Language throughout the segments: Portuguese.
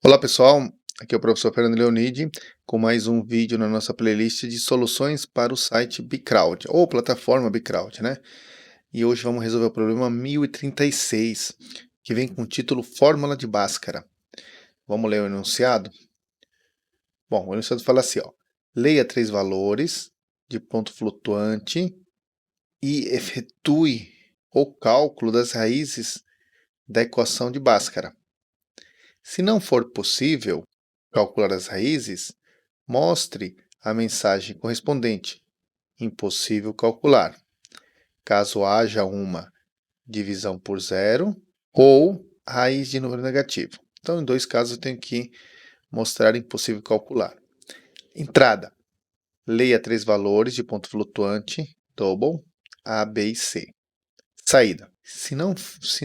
Olá pessoal, aqui é o professor Fernando Leonidi com mais um vídeo na nossa playlist de soluções para o site Bcrowd, ou plataforma Bcrowd, né? E hoje vamos resolver o problema 1036, que vem com o título Fórmula de Bhaskara. Vamos ler o enunciado? Bom, o enunciado fala assim, ó. Leia 3 valores de ponto flutuante e efetue o cálculo das raízes da equação de Bhaskara. Se não for possível calcular as raízes, mostre a mensagem correspondente. Impossível calcular, caso haja uma divisão por zero ou raiz de número negativo. Então, em dois casos, eu tenho que mostrar impossível calcular. Entrada. Leia 3 valores de ponto flutuante, double, A, B e C. Saída. Se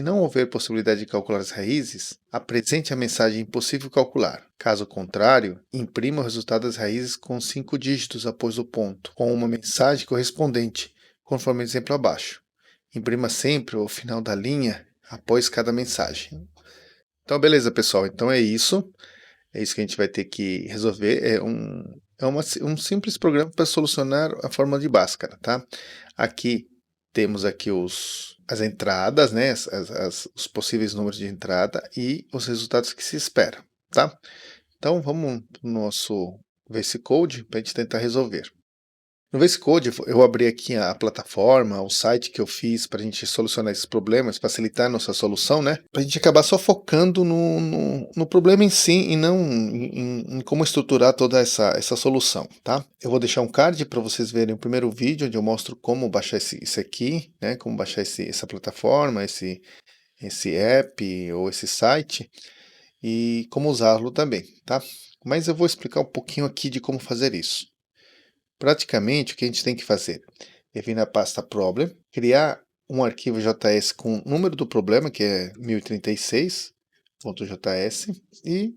não houver possibilidade de calcular as raízes, apresente a mensagem impossível calcular. Caso contrário, imprima o resultado das raízes com 5 dígitos após o ponto, com uma mensagem correspondente, conforme o exemplo abaixo. Imprima sempre o final da linha após cada mensagem. Então, beleza, pessoal. Então é isso. É isso que a gente vai ter que resolver. Um simples programa para solucionar a fórmula de Bhaskara, tá? Aqui temos aqui as entradas, né? Os possíveis números de entrada e os resultados que se espera, tá? Então vamos para o nosso VS Code para a gente tentar resolver. No VS Code, eu abri aqui a plataforma, o site que eu fiz para a gente solucionar esses problemas, facilitar a nossa solução, né? Para a gente acabar só focando no problema em si e não em como estruturar toda essa solução, tá? Eu vou deixar um card para vocês verem o primeiro vídeo, onde eu mostro como baixar isso aqui, né? Como baixar essa plataforma, esse app ou esse site e como usá-lo também, tá? Mas eu vou explicar um pouquinho aqui de como fazer isso. Praticamente, o que a gente tem que fazer é vir na pasta Problem, criar um arquivo JS com o número do problema, que é 1036.js, e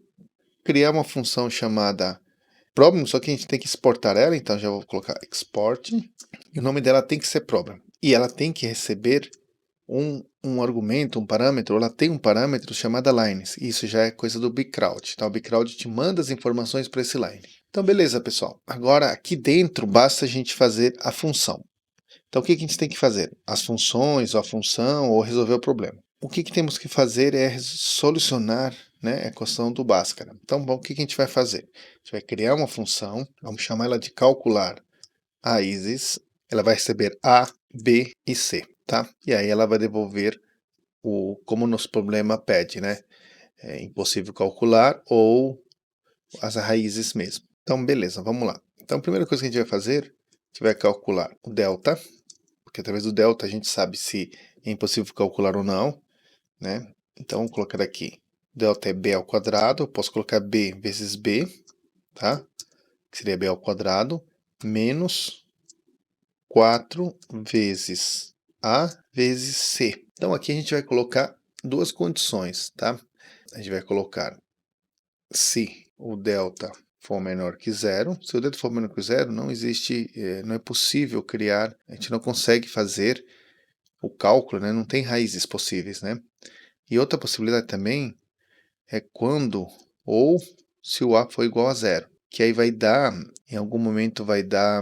criar uma função chamada Problem, só que a gente tem que exportar ela, então já vou colocar export, e o nome dela tem que ser Problem. E ela tem que receber um argumento, um parâmetro, ela tem um parâmetro chamado lines. Isso já é coisa do Bcrowd. Então, o Bcrowd te manda as informações para esse line. Então, beleza, pessoal. Agora, aqui dentro, basta a gente fazer a função. Então, o que a gente tem que fazer? As funções, ou a função, ou resolver o problema. O que temos que fazer é solucionar, né, a equação do Bhaskara. Então, bom, o que a gente vai fazer? A gente vai criar uma função, vamos chamar ela de calcular raízes. Ela vai receber A, B e C, tá? E aí ela vai devolver como o nosso problema pede, né? É impossível calcular ou as raízes mesmo. Então, beleza, vamos lá. Então, a primeira coisa que a gente vai fazer, a gente vai calcular o delta, porque através do delta a gente sabe se é impossível calcular ou não, né? Então, vou colocar aqui, delta é b ao quadrado, eu posso colocar b vezes b, tá? Que seria b ao quadrado, menos 4 vezes A vezes C. Então aqui a gente vai colocar duas condições, tá? A gente vai colocar se o delta for menor que zero. Se o delta for menor que zero, não existe, não é possível criar, a gente não consegue fazer o cálculo, né? Não tem raízes possíveis, né? E outra possibilidade também é quando ou se o A for igual a zero, que aí vai dar, em algum momento vai dar,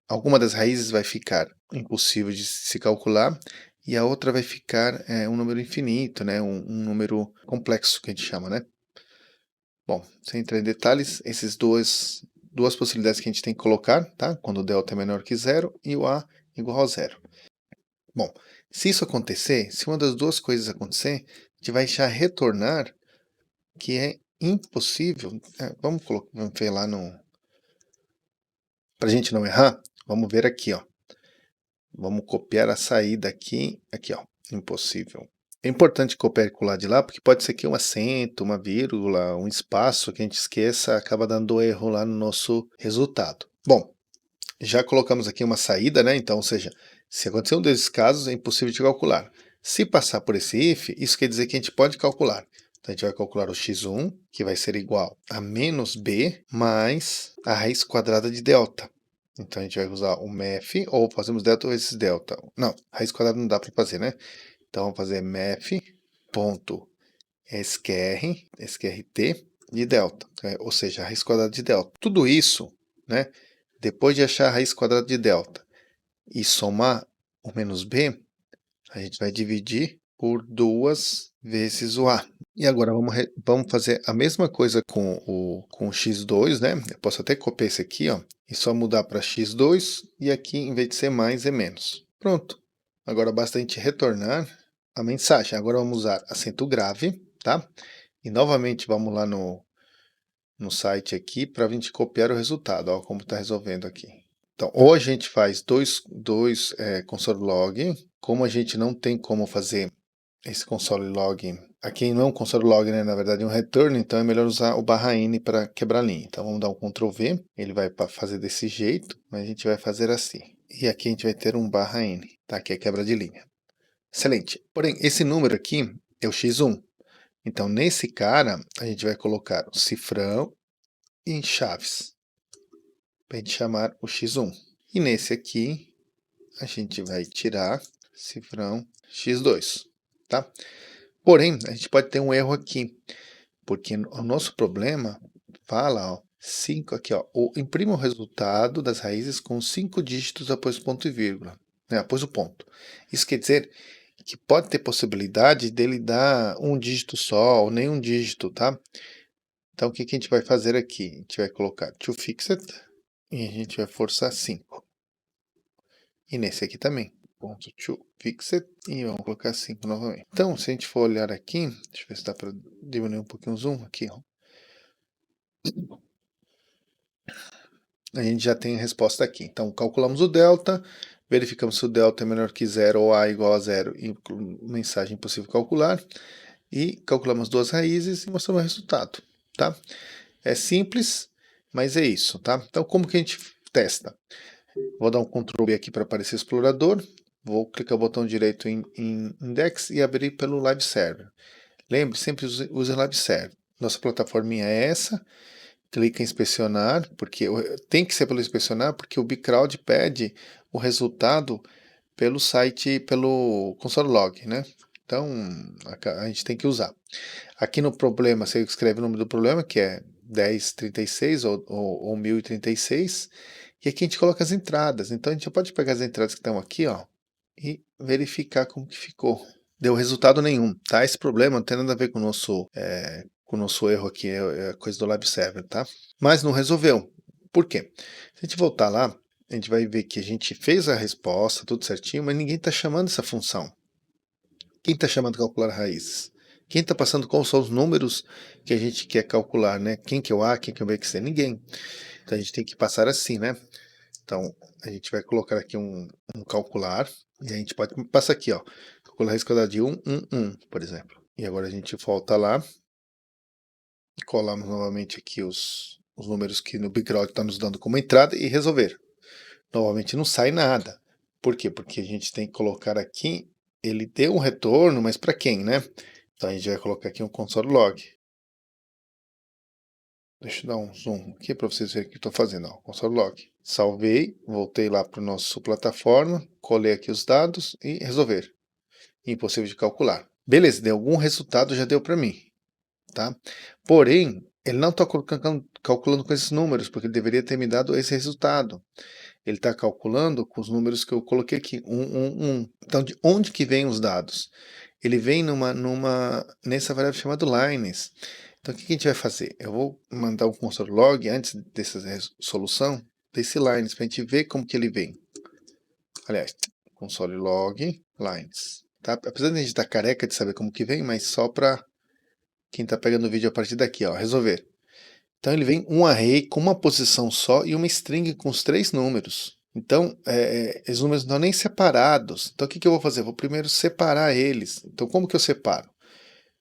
alguma das raízes vai ficar impossível de se calcular e a outra vai ficar um número infinito, né? Um número complexo que a gente chama, né? Bom, sem entrar em detalhes, essas duas possibilidades que a gente tem que colocar, tá? Quando o delta é menor que zero e o A igual a zero. Bom, se isso acontecer, se uma das duas coisas acontecer, a gente vai já retornar que é impossível. Vamos ver lá para a gente não errar, vamos ver aqui, ó. Vamos copiar a saída aqui, ó, impossível. É importante copiar e colar de lá, porque pode ser que um acento, uma vírgula, um espaço que a gente esqueça, acaba dando erro lá no nosso resultado. Bom, já colocamos aqui uma saída, né? Então, ou seja, se acontecer um desses casos, é impossível de calcular. Se passar por esse if, isso quer dizer que a gente pode calcular. Então, a gente vai calcular o x1, que vai ser igual a menos b, mais a raiz quadrada de delta. Então, a gente vai usar o math, ou fazemos delta vezes delta. Não, raiz quadrada não dá para fazer, né? Então, vamos fazer math ponto é SQRT de delta, ou seja, a raiz quadrada de delta. Tudo isso, né, depois de achar a raiz quadrada de delta e somar o menos b, a gente vai dividir por 2 vezes o a. E agora vamos fazer a mesma coisa com o x2, né? Eu posso até copiar esse aqui, ó, e só mudar para x2, e aqui, em vez de ser mais, é menos. Pronto. Agora basta a gente retornar a mensagem. Agora vamos usar acento grave, tá? E novamente vamos lá no site aqui para a gente copiar o resultado, ó, como está resolvendo aqui. Então, ou a gente faz dois console log, como a gente não tem como fazer esse console log, aqui não é um console log, né, na verdade é um return, então é melhor usar o /n para quebrar a linha. Então vamos dar um Ctrl V, ele vai fazer desse jeito, mas a gente vai fazer assim. E aqui a gente vai ter um /n, tá? Que é quebra de linha. Excelente. Porém, esse número aqui é o x1. Então, nesse cara, a gente vai colocar o cifrão em chaves, para a gente chamar o x1. E nesse aqui, a gente vai tirar cifrão x2, tá? Porém, a gente pode ter um erro aqui, porque o nosso problema fala, ó, 5 aqui, ó, imprima o resultado das raízes com 5 dígitos após o ponto e vírgula, né, após o ponto. Isso quer dizer que pode ter possibilidade dele dar um dígito só, ou nem um dígito, tá? Então, o que a gente vai fazer aqui? A gente vai colocar toFixed e a gente vai forçar 5. E nesse aqui também. Ponto toFixed e vamos colocar 5 novamente. Então, se a gente for olhar aqui, deixa eu ver se dá para diminuir um pouquinho o zoom aqui, ó. A gente já tem a resposta aqui. Então, calculamos o delta, verificamos se o delta é menor que 0 ou a igual a 0, mensagem impossível calcular, e calculamos duas raízes e mostramos o resultado, tá? É simples, mas é isso, tá? Então, como que a gente testa? Vou dar um Ctrl B aqui para aparecer o explorador, vou clicar o botão direito em Index e abrir pelo Live Server. Lembre, sempre use Live Server. Nossa plataforminha é essa. Clica em inspecionar, porque tem que ser pelo inspecionar, porque o Bcrowd pede o resultado pelo site, pelo console log, né? Então, a gente tem que usar. Aqui no problema, você escreve o nome do problema, que é 1036 ou 1036, e aqui a gente coloca as entradas. Então, a gente já pode pegar as entradas que estão aqui, ó, e verificar como que ficou. Deu resultado nenhum, tá? Esse problema não tem nada a ver com o nosso erro aqui, é coisa do Live Server, tá? Mas não resolveu. Por quê? Se a gente voltar lá, a gente vai ver que a gente fez a resposta, tudo certinho, mas ninguém está chamando essa função. Quem está chamando calcular raízes? Quem está passando quais são os números que a gente quer calcular, né? Quem que é o A, quem que é o B, que é ninguém. Então a gente tem que passar assim, né? Então a gente vai colocar aqui um calcular, e a gente pode passar aqui, ó. Calcular a raiz quadrada de 1, 1, 1, por exemplo. E agora a gente volta lá, colamos novamente aqui os números que no Bcrowd está nos dando como entrada e resolver. Novamente não sai nada. Por quê? Porque a gente tem que colocar aqui, ele deu um retorno, mas para quem, né? Então a gente vai colocar aqui um console log. Deixa eu dar um zoom aqui para vocês verem o que eu estou fazendo. Ó, console log. Salvei, voltei lá para o nosso plataforma, colei aqui os dados e resolver. Impossível de calcular. Beleza, deu algum resultado, já deu para mim. Tá? Porém, ele não está calculando com esses números, porque ele deveria ter me dado esse resultado. Ele está calculando com os números que eu coloquei aqui, 1, 1, 1. Então, de onde que vem os dados? Ele vem nessa variável chamada lines. Então, o que a gente vai fazer? Eu vou mandar um console log antes dessa solução, desse lines, para a gente ver como que ele vem. Aliás, console log lines. Tá? Apesar de a gente estar careca de saber como que vem, mas só para quem está pegando o vídeo a partir daqui, ó, resolver. Então ele vem um array com uma posição só e uma string com os 3 números. Então, os números não estão nem separados. Então, o que eu vou fazer? Eu vou primeiro separar eles. Então, como que eu separo?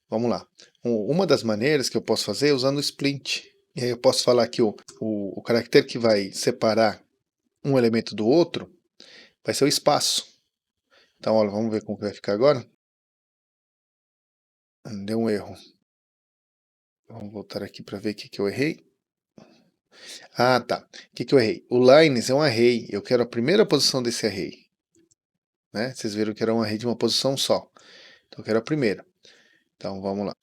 Vamos lá. Uma das maneiras que eu posso fazer é usando o splint. E aí eu posso falar que o caractere que vai separar um elemento do outro vai ser o espaço. Então, olha, vamos ver como vai ficar agora. Deu um erro. Vamos voltar aqui para ver o que eu errei. Ah, tá. O que eu errei? O lines é um array. Eu quero a primeira posição desse array. Né? Vocês viram que era um array de uma posição só. Então eu quero a primeira. Então vamos lá.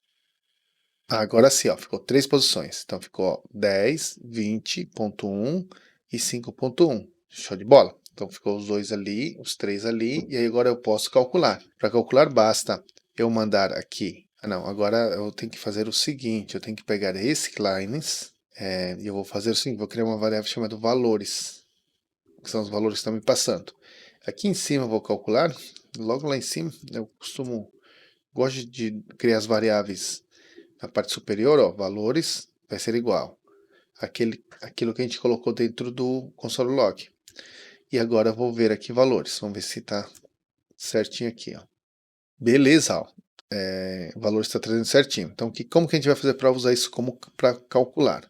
Agora sim, ó, ficou 3 posições. Então ficou ó, 10, 20.1 e 5.1. Show de bola. Então ficou os dois ali, os três ali, e aí agora eu posso calcular. Para calcular basta eu mandar aqui. Ah não, agora eu tenho que fazer o seguinte, eu tenho que pegar esse lines, e eu vou fazer o seguinte, vou criar uma variável chamada valores, que são os valores que estão me passando. Aqui em cima eu vou calcular, logo lá em cima, eu gosto de criar as variáveis na parte superior, ó, valores, vai ser igual aquilo que a gente colocou dentro do console log. E agora eu vou ver aqui valores, vamos ver se está certinho aqui, ó. Beleza, ó. O valor está trazendo certinho. Então, como que a gente vai fazer para usar isso como para calcular?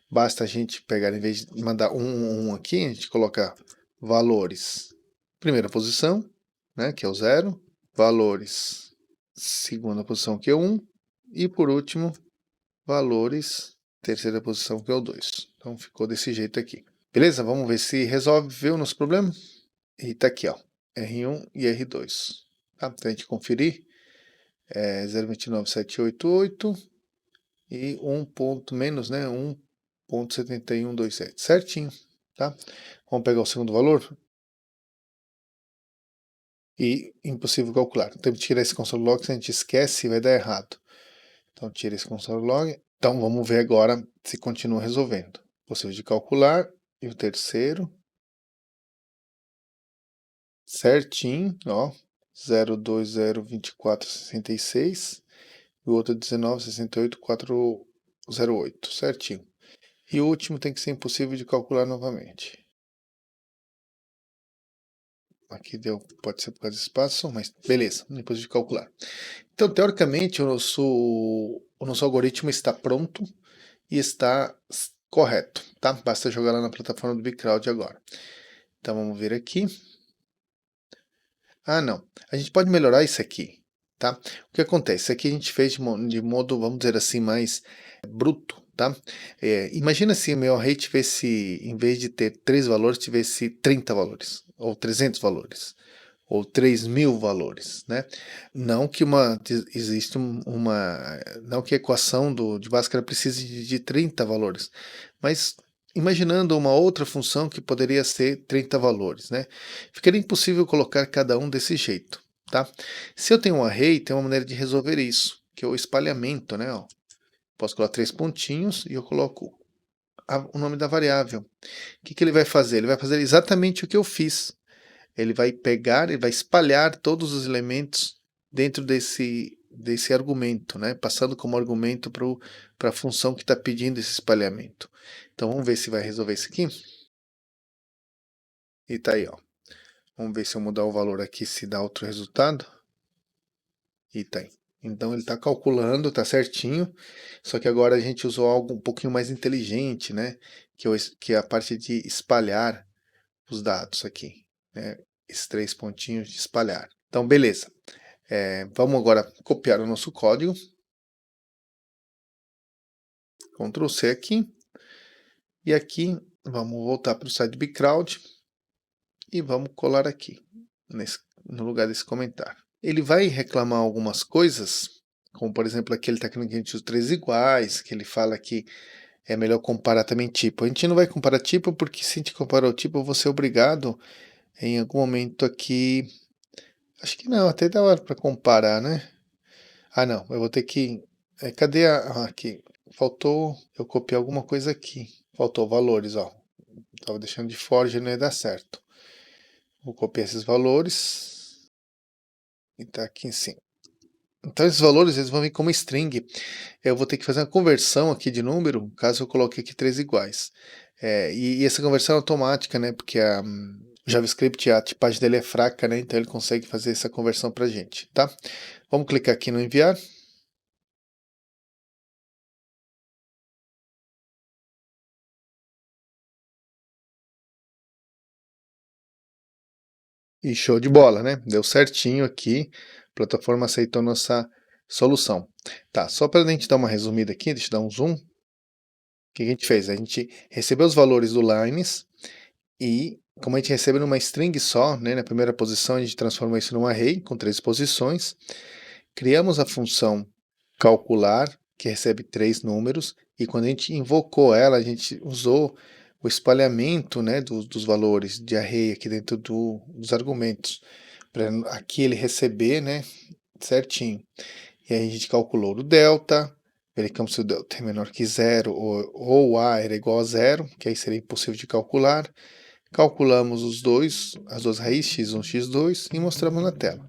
Basta a gente pegar, em vez de mandar um aqui, a gente coloca valores, primeira posição, né, que é o 0, valores, segunda posição, que é 1, e por último, valores, terceira posição, que é o 2. Então ficou desse jeito aqui. Beleza? Vamos ver se resolveu o nosso problema. E tá aqui, ó, R1 e R2. Tá? Pra gente conferir, 0,29788 e 1 ponto menos, né, 1,7127, certinho, tá? Vamos pegar o segundo valor e impossível calcular. Temos que tirar esse console log, se a gente esquece vai dar errado. Então tira esse console log. Então vamos ver agora se continua resolvendo. Possível de calcular e o terceiro certinho, ó, 0202466 e o outro 1968408, certinho. E o último tem que ser impossível de calcular novamente. Aqui deu, pode ser por causa do espaço, mas beleza, depois de calcular. Então, teoricamente, o nosso algoritmo está pronto e está correto, tá? Basta jogar lá na plataforma do BigCrowd agora. Então, vamos ver aqui. Ah, não. A gente pode melhorar isso aqui, tá? O que acontece? Isso aqui a gente fez de modo, vamos dizer assim, mais bruto, tá? Imagina se o meu array tivesse, em vez de ter 3 valores, tivesse 30 valores, ou 300 valores, ou 3.000 valores, né? Não que existe não que a equação de Bhaskara precise de 30 valores, mas imaginando uma outra função que poderia ser 30 valores, né? Ficaria impossível colocar cada um desse jeito, tá? Se eu tenho um array, tem uma maneira de resolver isso, que é o espalhamento, né? Ó, posso colocar 3 pontinhos e eu coloco o nome da variável. O que ele vai fazer? Ele vai fazer exatamente o que eu fiz. Ele vai pegar e vai espalhar todos os elementos dentro desse argumento, né? Passando como argumento para a função que está pedindo esse espalhamento. Então vamos ver se vai resolver isso aqui. E tá aí, ó. Vamos ver se eu mudar o valor aqui, se dá outro resultado. E tá aí. Então ele está calculando, tá certinho. Só que agora a gente usou algo um pouquinho mais inteligente, né? Que é a parte de espalhar os dados aqui, né? Esses 3 pontinhos de espalhar. Então, beleza. Vamos agora copiar o nosso código. Ctrl C aqui. E aqui, vamos voltar para o site do BigCrowd. E vamos colar aqui, no lugar desse comentário. Ele vai reclamar algumas coisas, como por exemplo aquele técnico que a gente usa 3 iguais, que ele fala que é melhor comparar também tipo. A gente não vai comparar tipo, porque se a gente comparar o tipo, eu vou ser obrigado em algum momento aqui. Acho que não, até dá hora para comparar, né? Ah, não, eu vou ter que. Cadê aqui? Faltou eu copiar alguma coisa aqui. Faltou valores, ó. Tava deixando de fora, já não ia dar certo. Vou copiar esses valores e tá aqui em cima. Então esses valores eles vão vir como string. Eu vou ter que fazer uma conversão aqui de número, caso eu coloque aqui 3 iguais. E essa conversão é automática, né? Porque o JavaScript, a tipagem dele é fraca, né? Então ele consegue fazer essa conversão pra gente, tá? Vamos clicar aqui no enviar. E show de bola, né? Deu certinho aqui. A plataforma aceitou nossa solução. Tá, só para a gente dar uma resumida aqui, deixa eu dar um zoom. O que a gente fez? A gente recebeu os valores do lines e, como a gente recebe numa string só, né, na primeira posição, a gente transforma isso num array com 3 posições. Criamos a função calcular que recebe 3 números, e quando a gente invocou ela, a gente usou o espalhamento, né, dos valores de array aqui dentro dos argumentos, para aqui ele receber, né, certinho. E aí a gente calculou o delta, verificamos se o delta é menor que zero ou A era igual a zero, que aí seria impossível de calcular. Calculamos as duas raízes, x1, x2, e mostramos na tela.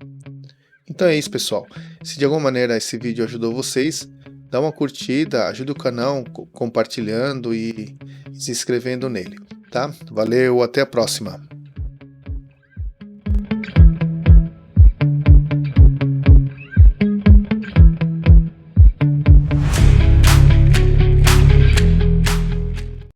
Então é isso, pessoal. Se de alguma maneira esse vídeo ajudou vocês, dá uma curtida, ajuda o canal compartilhando e se inscrevendo nele, tá? Valeu, até a próxima!